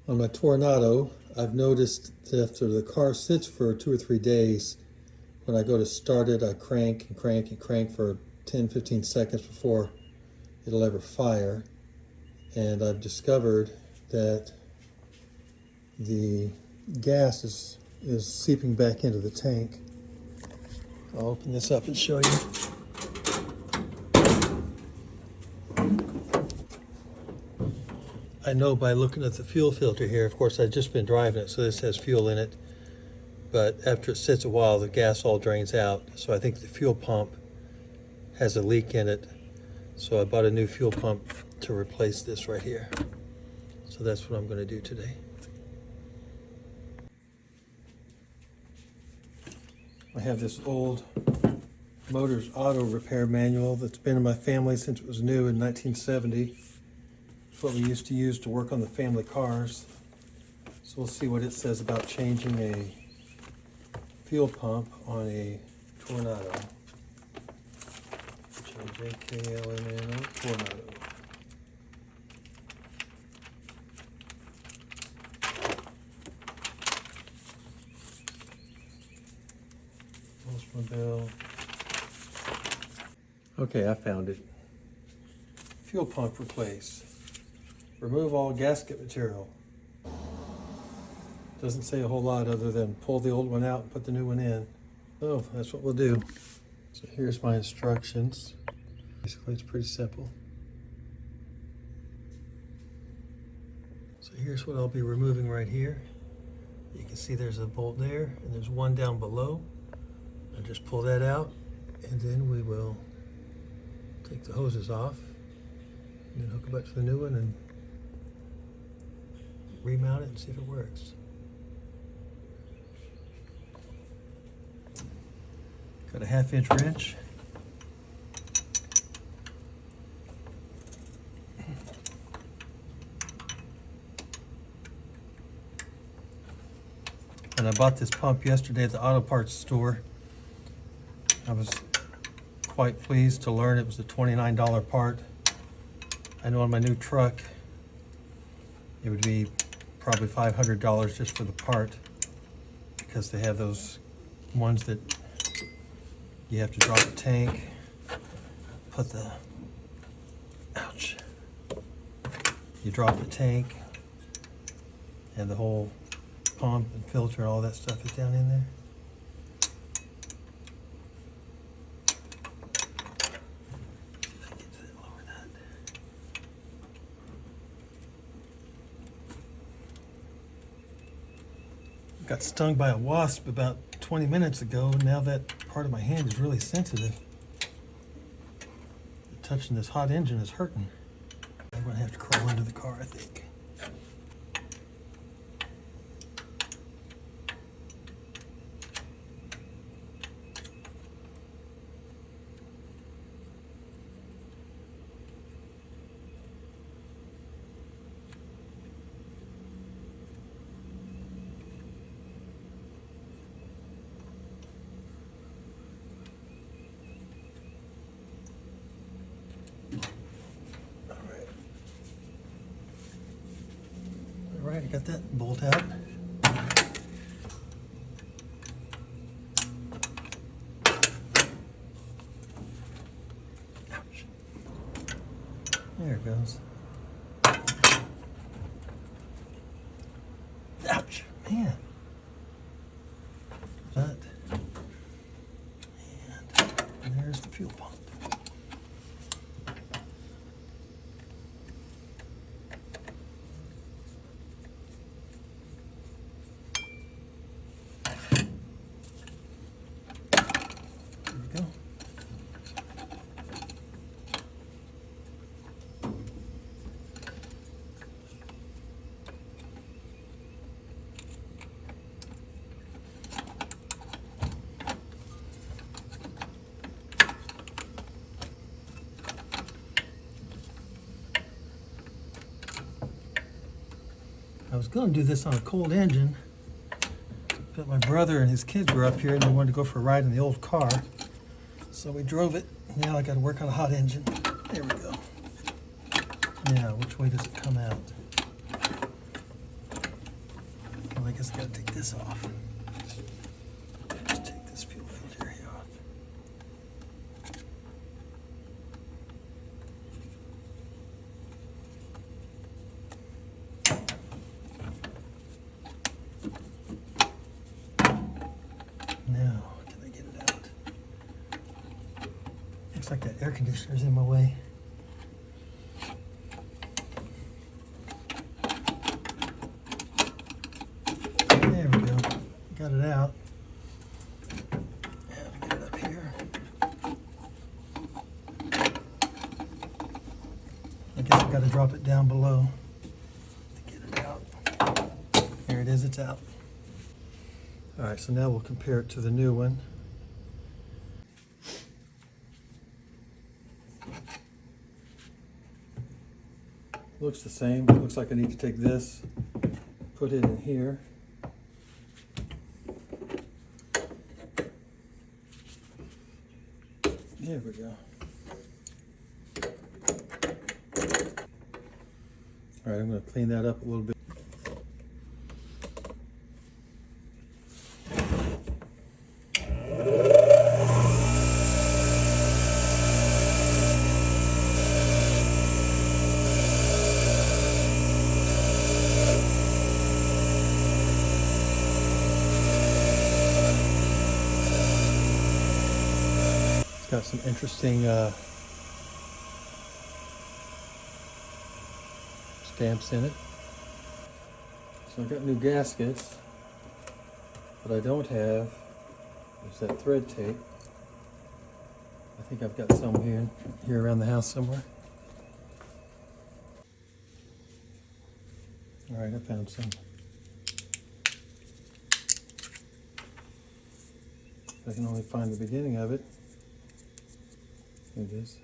On my Toronado, I've noticed that after the car sits for 2 or 3 days, when I go to start it, I crank and crank and crank for 10-15 seconds before it'll ever fire. And I've discovered that the gas is seeping back into the tank. I'll open this up and show you. I know by looking at the fuel filter here, of course I've just been driving it, so this has fuel in it, but after it sits a while the gas all drains out, so I think the fuel pump has a leak in it, so I bought a new fuel pump to replace this right here. So that's what I'm going to do today. I have this old Motors Auto Repair manual that's been in my family since it was new in 1970. It's what we used to use to work on the family cars. So we'll see what it says about changing a fuel pump on a Toronado. J-K-L-M-N-O, Toronado. Oldsmobile. Okay, I found it. Fuel pump replace. Remove all gasket material. Doesn't say a whole lot other than pull the old one out and put the new one in. Oh, that's what we'll do. So here's my instructions. Basically, it's pretty simple. So here's what I'll be removing right here. You can see there's a bolt there, and there's one down below. I'll just pull that out, and then we will take the hoses off, and then hook it back to the new one and remount it and see if it works. Got a 1/2-inch wrench. And I bought this pump yesterday at the auto parts store. I was quite pleased to learn it was a $29 part. I know on my new truck it would be probably $500 just for the part, because they have those ones that you have to drop the tank, put the, ouch, you drop the tank and the whole pump and filter and all that stuff is down in there. Got stung by a wasp about 20 minutes ago. Now that part of my hand is really sensitive. Touching this hot engine is hurting. I'm gonna have to crawl under the car, I think. All right, I got that bolt out. Ouch. There it goes. Ouch, man. That. And there's the fuel pump. I was going to do this on a cold engine, but my brother and his kids were up here and they wanted to go for a ride in the old car. So we drove it. Now I got to work on a hot engine. There we go. Now, which way does it come out? guess I gotta take this off. Just take this fuel filter here off. Now, can I get it out? Looks like that air conditioner's in my way. There we go. Got it out. And get it up here. I guess I've got to drop it down below to get it out. There it is, it's out. All right, so now we'll compare it to the new one. Looks the same. Looks like I need to take this, put it in here. There we go. All right, I'm going to clean that up a little bit. Got some interesting stamps in it. So I've got new gaskets. What I don't have is that thread tape. I think I've got some here around the house somewhere. All right, I found some. I can only find the beginning of it. Here it is.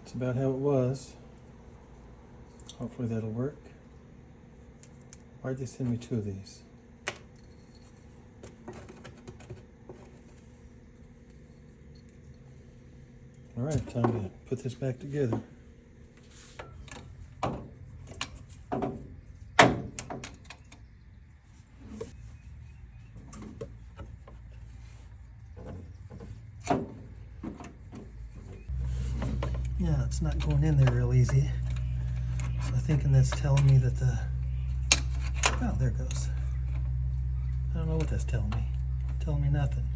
That's about how it was. Hopefully that'll work. Why'd they send me two of these? All right, time to put this back together. Yeah, it's not going in there real easy. So I'm thinking that's telling me that oh, there it goes. I don't know what that's telling me. Telling me nothing.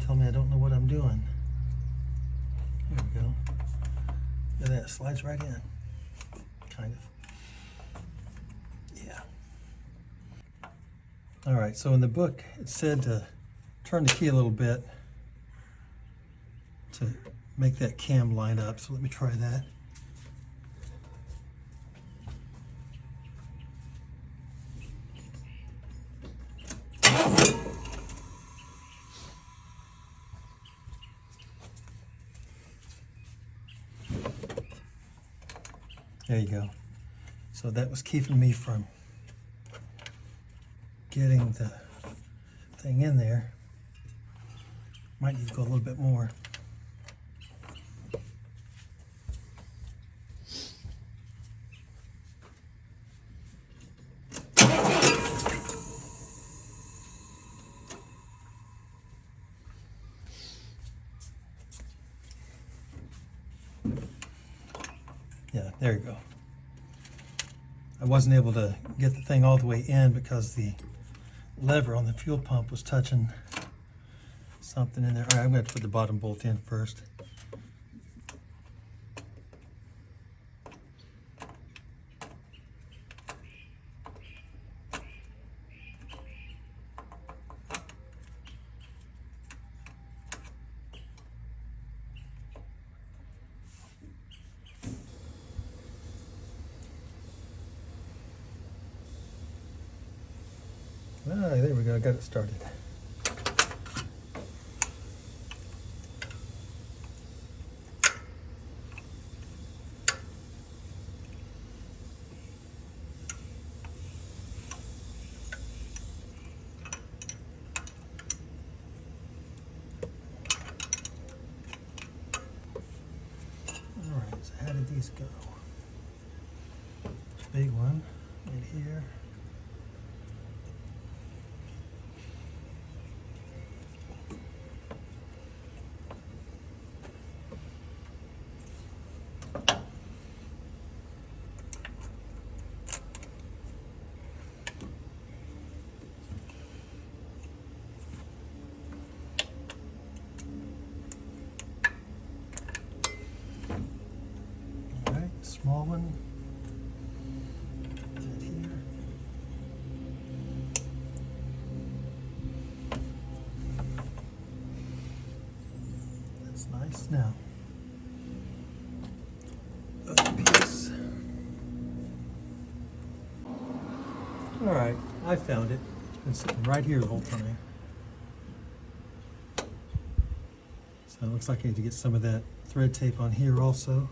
Telling me I don't know what I'm doing. There we go. Look at that, slides right in. Kind of. Yeah. All right, so in the book, it said to turn the key a little bit to make that cam line up. So let me try that. There you go. So that was keeping me from getting the thing in there. Might need to go a little bit more. Yeah, there you go. I wasn't able to get the thing all the way in because the lever on the fuel pump was touching something in there. All right, I'm going to put the bottom bolt in first. There we go, I got it started. Alright, so how did these go? Big one right here. Alright, small one. Right here. That's nice. Now, other piece. All right, I found it. It's been sitting right here the whole time. So it looks like I need to get some of that thread tape on here also.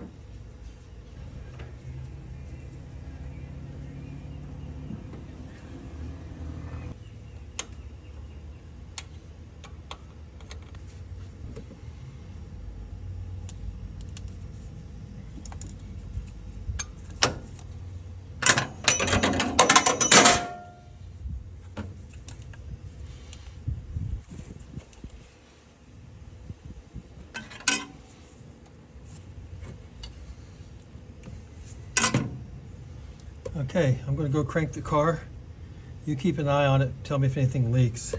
Okay, I'm going to go crank the car. You keep an eye on it. Tell me if anything leaks.